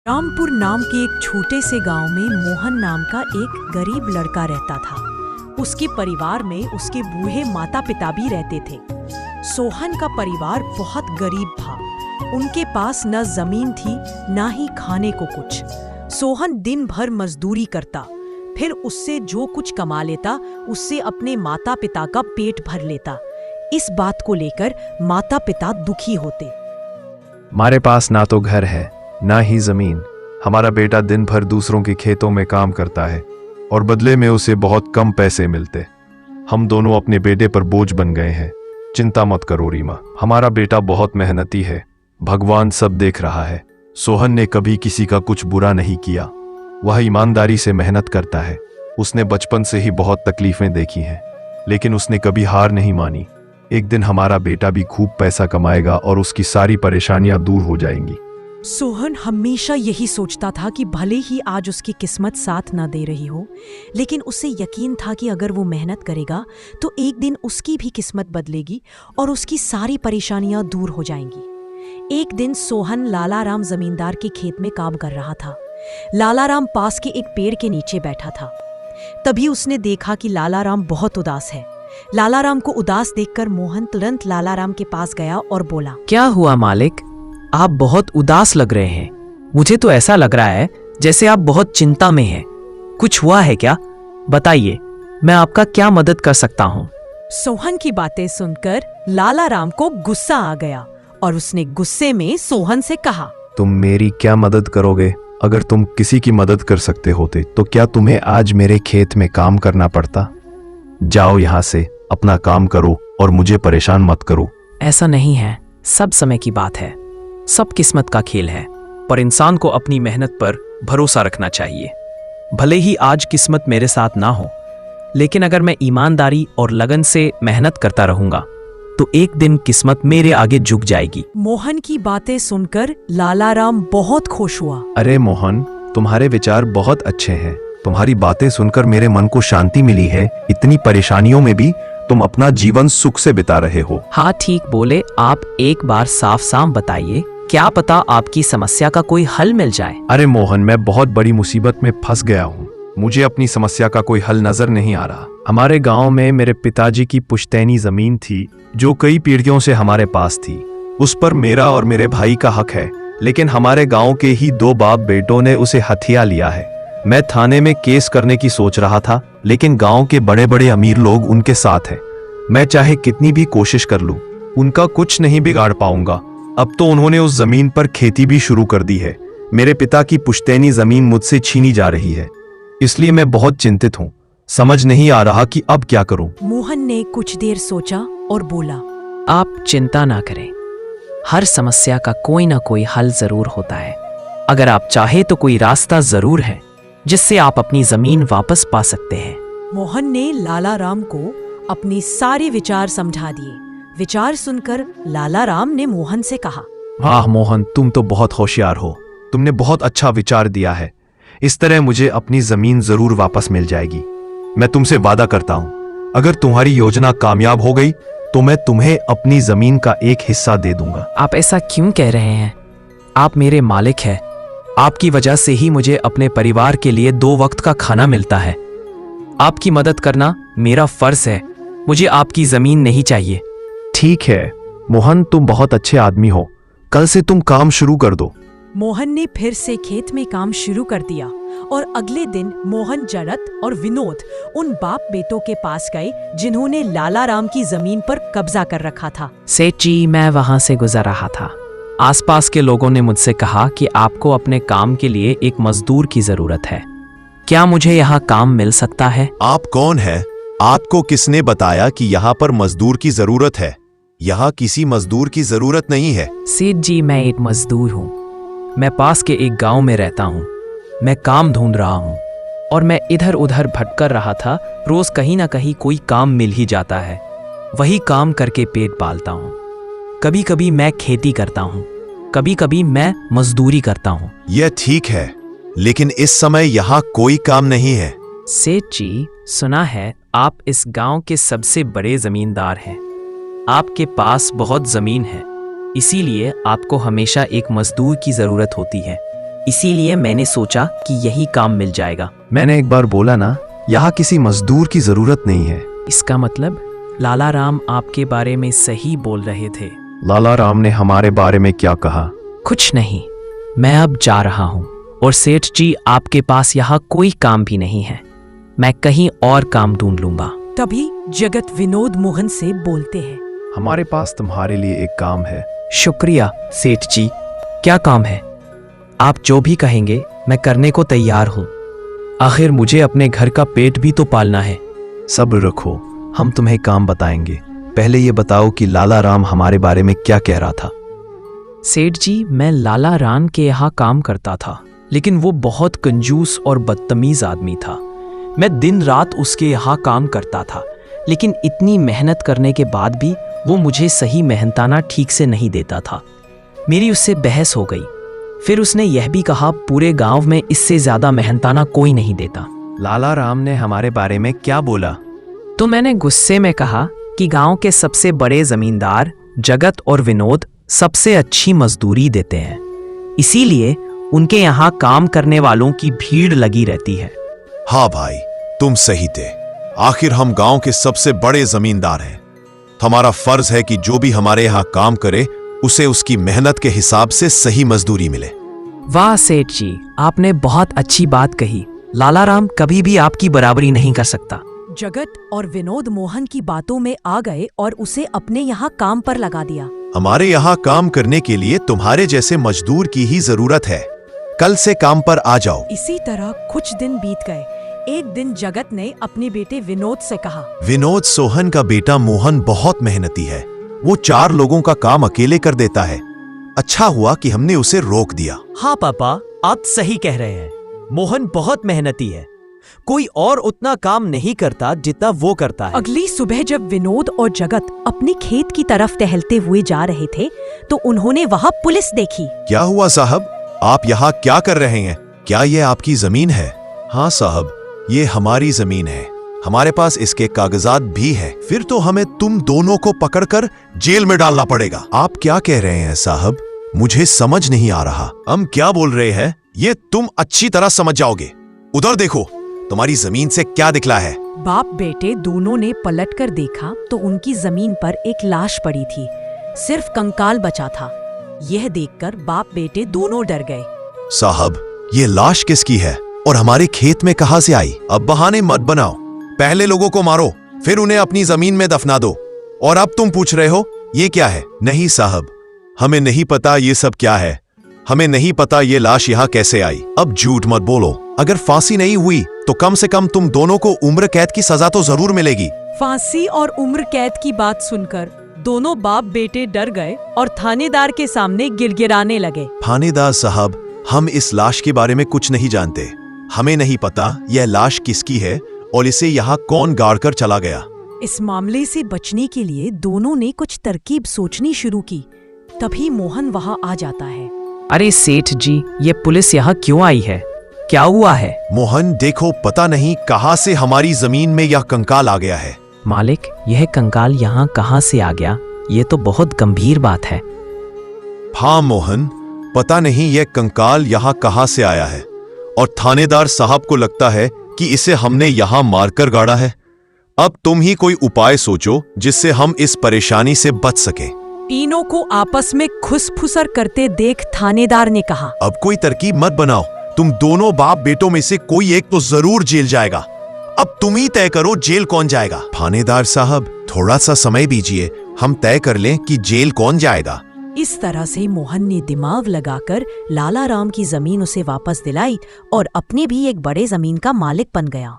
रामपुर नाम के एक छोटे से गांव में मोहन नाम का एक गरीब लड़का रहता था। उसके परिवार में उसके बूढ़े माता पिता भी रहते थे। सोहन का परिवार बहुत गरीब था। उनके पास न जमीन थी न ही खाने को कुछ। सोहन दिन भर मजदूरी करता, फिर उससे जो कुछ कमा लेता उससे अपने माता पिता का पेट भर लेता। इस बात को लेकर माता पिता दुखी होते। हमारे पास ना तो घर है ना ही जमीन। हमारा बेटा दिन भर दूसरों के खेतों में काम करता है और बदले में उसे बहुत कम पैसे मिलते। हम दोनों अपने बेटे पर बोझ बन गए हैं। चिंता मत करो रीमा, हमारा बेटा बहुत मेहनती है। भगवान सब देख रहा है। सोहन ने कभी किसी का कुछ बुरा नहीं किया। वह ईमानदारी से मेहनत करता है। उसने बचपन से ही बहुत तकलीफें देखी हैं, लेकिन उसने कभी हार नहीं मानी। एक दिन हमारा बेटा भी खूब पैसा कमाएगा और उसकी सारी परेशानियां दूर हो जाएंगी। सोहन हमेशा यही सोचता था कि भले ही आज उसकी किस्मत साथ ना दे रही हो, लेकिन उसे यकीन था कि अगर वो मेहनत करेगा तो एक दिन उसकी भी किस्मत बदलेगी और उसकी सारी परेशानियां दूर हो जाएंगी। एक दिन सोहन लालाराम जमींदार के खेत में काम कर रहा था। लालाराम पास के एक पेड़ के नीचे बैठा था। तभी उसने देखा कि लालाराम बहुत उदास है। लालाराम को उदास देखकर मोहन तुरंत लालाराम के पास गया और बोला, क्या हुआ मालिक, आप बहुत उदास लग रहे हैं। मुझे तो ऐसा लग रहा है जैसे आप बहुत चिंता में हैं। कुछ हुआ है क्या? बताइए, मैं आपका क्या मदद कर सकता हूँ। सोहन की बातें सुनकर लालाराम को गुस्सा आ गया और उसने गुस्से में सोहन से कहा, तुम मेरी क्या मदद करोगे? अगर तुम किसी की मदद कर सकते होते तो क्या तुम्हें आज मेरे खेत में काम करना पड़ता? जाओ यहाँ से, अपना काम करो और मुझे परेशान मत करो। ऐसा नहीं है, सब समय की बात है। सब किस्मत का खेल है, पर इंसान को अपनी मेहनत पर भरोसा रखना चाहिए। भले ही आज किस्मत मेरे साथ ना हो, लेकिन अगर मैं ईमानदारी और लगन से मेहनत करता रहूंगा तो एक दिन किस्मत मेरे आगे झुक जाएगी। मोहन की बातें सुनकर लालाराम बहुत खुश हुआ। अरे मोहन, तुम्हारे विचार बहुत अच्छे हैं। तुम्हारी बातें सुनकर मेरे मन को शांति मिली है। इतनी परेशानियों में भी तुम अपना जीवन सुख से बिता रहे हो। हाँ, ठीक बोले आप। एक बार साफ साफ बताइए, क्या पता आपकी समस्या का कोई हल मिल जाए। अरे मोहन, मैं बहुत बड़ी मुसीबत में फंस गया हूँ। मुझे अपनी समस्या का कोई हल नजर नहीं आ रहा। हमारे गांव में मेरे पिताजी की पुश्तैनी जमीन थी जो कई पीढ़ियों से हमारे पास थी। उस पर मेरा और मेरे भाई का हक है, लेकिन हमारे गांव के ही दो बाप बेटों ने उसे हथिया लिया है। मैं थाने में केस करने की सोच रहा था, लेकिन गांव के बड़े बड़े अमीर लोग उनके साथ हैं। मैं चाहे कितनी भी कोशिश कर लूं, उनका कुछ नहीं बिगाड़ पाऊंगा। अब तो उन्होंने उस जमीन पर खेती भी शुरू कर दी है। मेरे पिता की पुश्तैनी जमीन मुझसे छीनी जा रही है, इसलिए मैं बहुत चिंतित हूँ। समझ नहीं आ रहा कि अब क्या करूं। मोहन ने कुछ देर सोचा और बोला, आप चिंता ना करें, हर समस्या का कोई ना कोई हल जरूर होता है। अगर आप चाहे तो कोई रास्ता जरूर है जिससे आप अपनी जमीन वापस पा सकते हैं। मोहन ने लालाराम को अपने सारे विचार समझा दिए। विचार सुनकर लालाराम ने मोहन से कहा, वाह मोहन, तुम तो बहुत होशियार हो। तुमने बहुत अच्छा विचार दिया है। इस तरह मुझे अपनी जमीन जरूर वापस मिल जाएगी। मैं तुमसे वादा करता हूँ, अगर तुम्हारी योजना कामयाब हो गई तो मैं तुम्हें अपनी जमीन का एक हिस्सा दे दूंगा। आप ऐसा क्यों कह रहे हैं? आप मेरे मालिक हैं। आपकी वजह से ही मुझे अपने परिवार के लिए 2 वक्त का खाना मिलता है। आपकी मदद करना मेरा फर्ज है। मुझे आपकी जमीन नहीं चाहिए। ठीक है मोहन, तुम बहुत अच्छे आदमी हो। कल से तुम काम शुरू कर दो। मोहन ने फिर से खेत में काम शुरू कर दिया और अगले दिन मोहन, जरत और विनोद उन बाप बेटों के पास गए जिन्होंने लालाराम की जमीन पर कब्जा कर रखा था। सेठ जी, मैं वहां से गुजर रहा था। आसपास के लोगों ने मुझसे कहा कि आपको अपने काम के लिए एक मजदूर की जरूरत है। क्या मुझे यहाँ काम मिल सकता है? आप कौन है? आपको किसने बताया कि यहाँ पर मजदूर की जरूरत है? यहाँ किसी मजदूर की जरूरत नहीं है। सेठ जी, मैं एक मजदूर हूँ। मैं पास के एक गांव में रहता हूँ। मैं काम ढूंढ रहा हूँ और मैं इधर उधर भटकर रहा था। रोज कहीं ना कहीं कोई काम मिल ही जाता है। वही काम करके पेट पालता हूँ। कभी कभी मैं खेती करता हूँ, कभी कभी मैं मजदूरी करता हूँ। यह ठीक है, लेकिन इस समय यहाँ कोई काम नहीं है। सेठ जी, सुना है आप इस गांव के सबसे बड़े जमींदार हैं। आपके पास बहुत जमीन है, इसीलिए आपको हमेशा एक मजदूर की जरूरत होती है। इसीलिए मैंने सोचा कि यही काम मिल जाएगा। मैंने एक बार बोला ना, यहाँ किसी मजदूर की जरूरत नहीं है। इसका मतलब लाला राम आपके बारे में सही बोल रहे थे। लाला राम ने हमारे बारे में क्या कहा? कुछ नहीं, मैं अब जा रहा हूँ। और सेठ जी, आपके पास यहाँ कोई काम भी नहीं है, मैं कहीं और काम ढूंढ लूंगा। तभी जगत विनोद मोहन से बोलते हैं, हमारे पास तुम्हारे लिए एक काम है। शुक्रिया सेठ जी, क्या काम है? आप जो भी कहेंगे मैं करने को तैयार हूँ। आखिर मुझे अपने घर का पेट भी तो पालना है। सब्र रखो, हम तुम्हें काम बताएंगे। पहले ये बताओ कि लाला राम हमारे बारे में क्या कह रहा था? सेठ जी, मैं लाला राम के यहाँ काम करता था, लेकिन वो बहुत कंजूस और बदतमीज आदमी था। मैं दिन रात उसके यहाँ काम करता था, लेकिन इतनी मेहनत करने के बाद भी वो मुझे सही मेहनताना ठीक से नहीं देता था। मेरी उससे बहस हो गई। फिर उसने यह भी कहा, पूरे गांव में इससे ज्यादा मेहनताना कोई नहीं देता। लाला राम ने हमारे बारे में क्या बोला? तो मैंने गुस्से में कहा कि गांव के सबसे बड़े जमींदार जगत और विनोद सबसे अच्छी मजदूरी देते हैं, इसीलिए उनके यहाँ काम करने वालों की भीड़ लगी रहती है। हाँ भाई, तुम सही थे। आखिर हम गांव के सबसे बड़े जमींदार हैं। हमारा फर्ज है कि जो भी हमारे यहाँ काम करे उसे उसकी मेहनत के हिसाब से सही मजदूरी मिले। वाह सेठ जी, आपने बहुत अच्छी बात कही। लाला राम कभी भी आपकी बराबरी नहीं कर सकता। जगत और विनोद मोहन की बातों में आ गए और उसे अपने यहाँ काम पर लगा दिया। हमारे यहाँ काम करने के लिए तुम्हारे जैसे मजदूर की ही जरूरत है। कल से काम पर आ जाओ। इसी तरह कुछ दिन बीत गए। एक दिन जगत ने अपने बेटे विनोद से कहा, विनोद, सोहन का बेटा मोहन बहुत मेहनती है। वो 4 लोगों का काम अकेले कर देता है। अच्छा हुआ कि हमने उसे रोक दिया। हाँ पापा, आप सही कह रहे हैं। मोहन बहुत मेहनती है। कोई और उतना काम नहीं करता जितना वो करता है। अगली सुबह जब विनोद और जगत अपने खेत की तरफ टहलते हुए जा रहे थे तो उन्होंने वहाँ पुलिस देखी। क्या हुआ साहब, आप यहाँ क्या कर रहे हैं? क्या ये आपकी जमीन है? हाँ साहब, ये हमारी जमीन है। हमारे पास इसके कागजात भी है। फिर तो हमें तुम दोनों को पकड़कर जेल में डालना पड़ेगा। आप क्या कह रहे हैं साहब? मुझे समझ नहीं आ रहा। हम क्या बोल रहे हैं ये तुम अच्छी तरह समझ जाओगे। उधर देखो, तुम्हारी जमीन से क्या दिखला है। बाप बेटे दोनों ने पलटकर देखा तो उनकी जमीन पर एक लाश पड़ी थी। सिर्फ कंकाल बचा था। यह देखकर बाप बेटे दोनों डर गए। साहब, ये लाश किसकी है और हमारे खेत में कहां से आई? अब बहाने मत बनाओ। पहले लोगों को मारो, फिर उन्हें अपनी जमीन में दफना दो, और अब तुम पूछ रहे हो ये क्या है? नहीं साहब, हमें नहीं पता ये सब क्या है। हमें नहीं पता ये लाश यहाँ कैसे आई। अब झूठ मत बोलो। अगर फांसी नहीं हुई तो कम से कम तुम दोनों को उम्र कैद की सजा तो जरूर मिलेगी। फांसी और उम्र कैद की बात सुनकर दोनों बाप बेटे डर गए और थानेदार के सामने गिड़गिड़ाने लगे। थानेदार साहब, हम इस लाश के बारे में कुछ नहीं जानते। हमें नहीं पता यह लाश किसकी है और इसे यहाँ कौन गाड़ कर चला गया। इस मामले से बचने के लिए दोनों ने कुछ तरकीब सोचनी शुरू की। तभी मोहन वहाँ आ जाता है। अरे सेठ जी, ये पुलिस यहाँ क्यों आई है? क्या हुआ है? मोहन देखो, पता नहीं कहां से हमारी जमीन में यह कंकाल आ गया है। मालिक, यह कंकाल यहाँ कहाँ से आ गया? ये तो बहुत गंभीर बात है। हाँ मोहन, पता नहीं यह कंकाल यहाँ कहां से आया है और थानेदार साहब को लगता है कि इसे हमने यहाँ मारकर गाड़ा है। अब तुम ही कोई उपाय सोचो जिससे हम इस परेशानी से बच सकें। तीनों को आपस में खुसफुसर करते देख थानेदार ने कहा, अब कोई तरकीब मत बनाओ। तुम दोनों बाप बेटों में से कोई एक तो जरूर जेल जाएगा। अब तुम ही तय करो जेल कौन जाएगा। थानेदार साहब, थोड़ा सा समय दीजिए, हम तय कर लें कि जेल कौन जाएगा। इस तरह से मोहन ने दिमाग लगाकर लाला राम की जमीन उसे वापस दिलाई और अपने भी एक बड़े जमीन का मालिक बन गया।